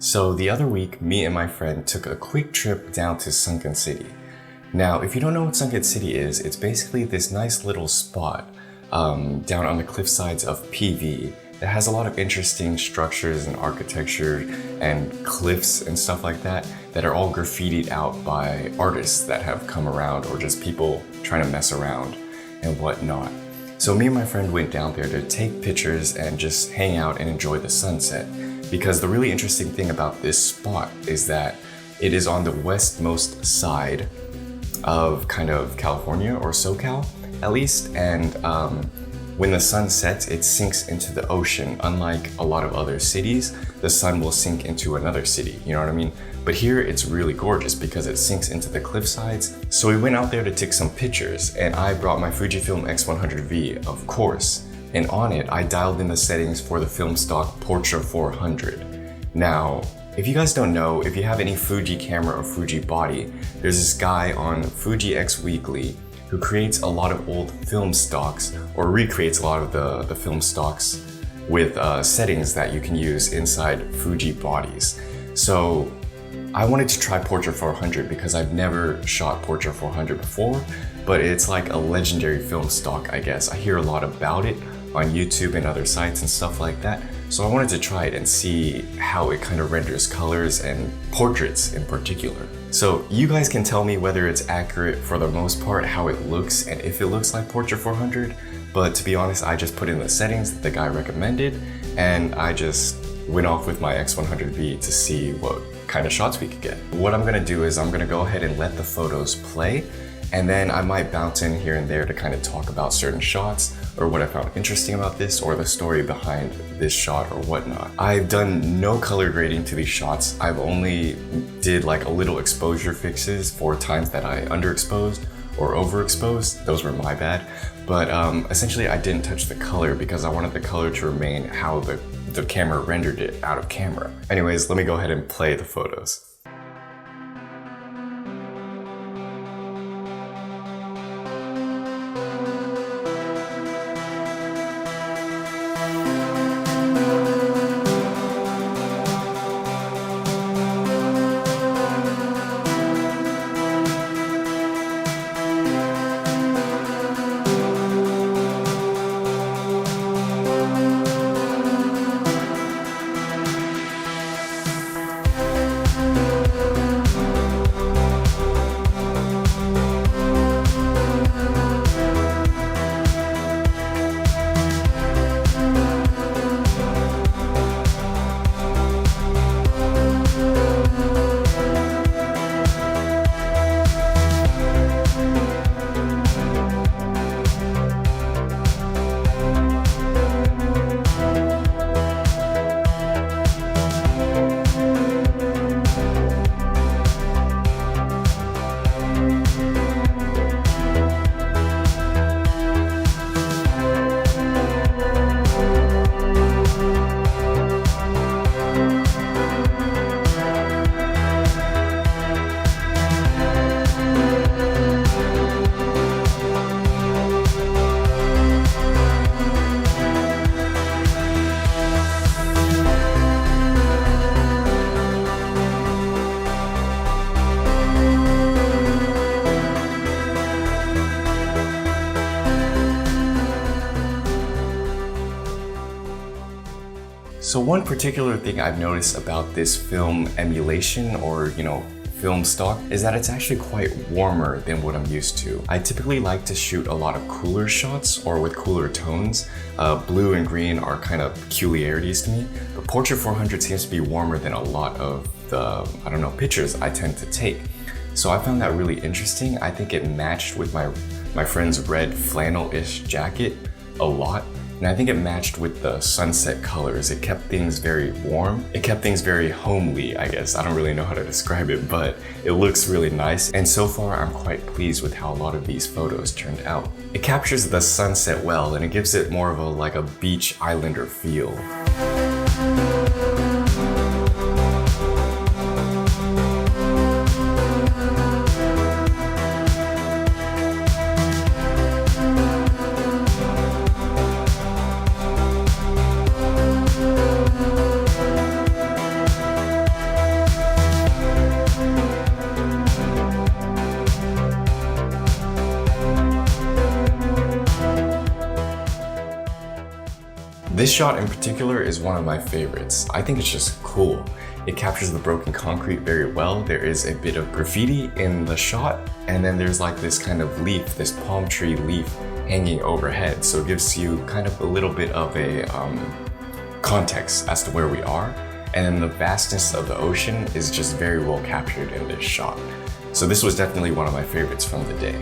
So the other week, me and my friend took a quick trip down to Sunken City. Now, if you don't know what Sunken City is, it's basically this nice little spot down on the cliff sides of PV that has a lot of interesting structures and architecture and cliffs and stuff like that are all graffitied out by artists that have come around or just people trying to mess around and whatnot. So me and my friend went down there to take pictures and just hang out and enjoy the sunset. Because the really interesting thing about this spot is that it is on the westmost side of kind of California or SoCal at least, and when the sun sets, it sinks into the ocean. Unlike a lot of other cities, the sun will sink into another city, you know what I mean? But here it's really gorgeous because it sinks into the cliff sides. So we went out there to take some pictures, and I brought my Fujifilm x100v, of course. And on it, I dialed in the settings for the film stock Portra 400. Now, if you guys don't know, if you have any Fuji camera or Fuji body, there's this guy on fujixweekly who creates a lot of old film stocks or recreates a lot of the film stocks with settings that you can use inside Fuji bodies. So I wanted to try Portra 400 because I've never shot Portra 400 before, but it's like a legendary film stock, I guess. I hear a lot about it on YouTube and other sites and stuff like that. So I wanted to try it and see how it kind of renders colors and portraits in particular. So you guys can tell me whether it's accurate for the most part, how it looks, and if it looks like Portra 400. But to be honest, I just put in the settings that the guy recommended, and I just went off with my X100V to see what kind of shots we could get. What I'm gonna do is I'm gonna go ahead and let the photos play, and then I might bounce in here and there to kind of talk about certain shots or what I found interesting about this or the story behind this shot or whatnot. I've done no color grading to these shots. I've only did like a little exposure fixes for times that I underexposed or overexposed. Those were my bad. But essentially I didn't touch the color because I wanted the color to remain how the camera rendered it out of camera. Anyways, let me go ahead and play the photos. So one particular thing I've noticed about this film emulation or, film stock is that it's actually quite warmer than what I'm used to. I typically like to shoot a lot of cooler shots or with cooler tones. Blue and green are kind of peculiarities to me, but Portra 400 seems to be warmer than a lot of the, pictures I tend to take. So I found that really interesting. I think it matched with my friend's red flannel-ish jacket a lot. And I think it matched with the sunset colors. It kept things very warm. It kept things very homely, I guess. I don't really know how to describe it, but it looks really nice. And so far, I'm quite pleased with how a lot of these photos turned out. It captures the sunset well, and it gives it more of a beach islander feel. This shot in particular is one of my favorites. I think it's just cool. It captures the broken concrete very well. There is a bit of graffiti in the shot, and then there's like this kind of leaf, this palm tree leaf hanging overhead. So it gives you kind of a little bit of a context as to where we are. And then the vastness of the ocean is just very well captured in this shot. So this was definitely one of my favorites from the day.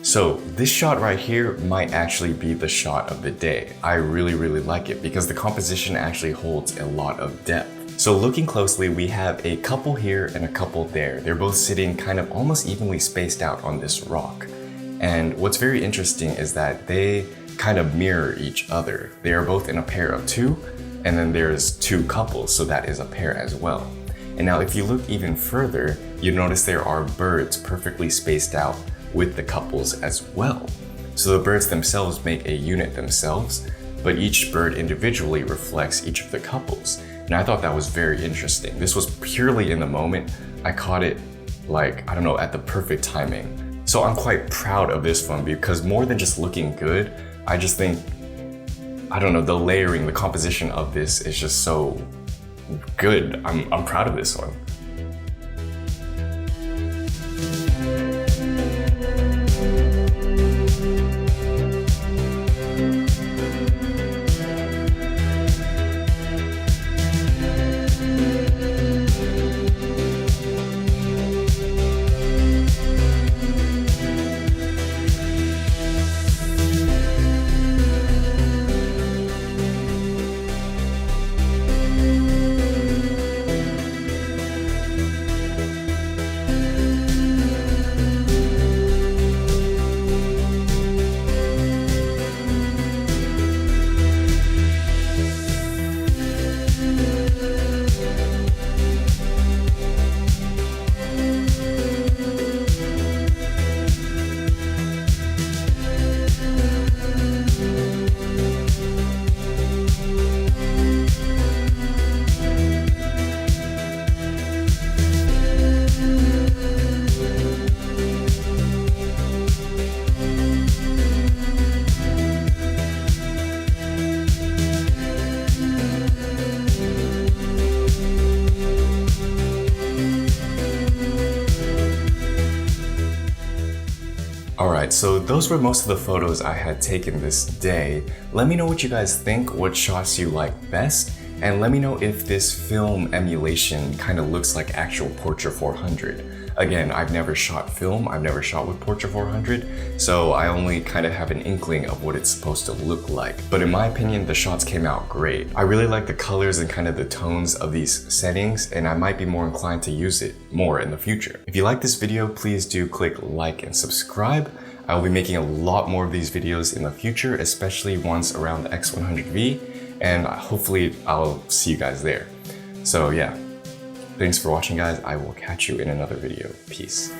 So this shot right here might actually be the shot of the day. I really like it because the composition actually holds a lot of depth. So looking closely, we have a couple here and a couple there. They're both sitting kind of almost evenly spaced out on this rock. And what's very interesting is that they kind of mirror each other. They are both in a pair of two, and then there's two couples, so that is a pair as well. And now if you look even further, you notice there are birds perfectly spaced out with the couples as well. So the birds themselves make a unit themselves, but each bird individually reflects each of the couples. And I thought that was very interesting. This was purely in the moment. I caught it like, I don't know, at the perfect timing. So I'm quite proud of this one because more than just looking good, I just think, I don't know, the layering, the composition of this is just so good. I'm proud of this one. Alright, so those were most of the photos I had taken this day. Let me know what you guys think, what shots you like best, and let me know if this film emulation kind of looks like actual Portra 400. Again, I've never shot film, I've never shot with Portra 400, so I only kind of have an inkling of what it's supposed to look like. But in my opinion, the shots came out great. I really like the colors and kind of the tones of these settings, and I might be more inclined to use it more in the future. If you like this video, please do click like and subscribe. I will be making a lot more of these videos in the future, especially ones around the X100v, and hopefully I'll see you guys there. So yeah, Thanks for watching, guys. I will catch you in another video. Peace.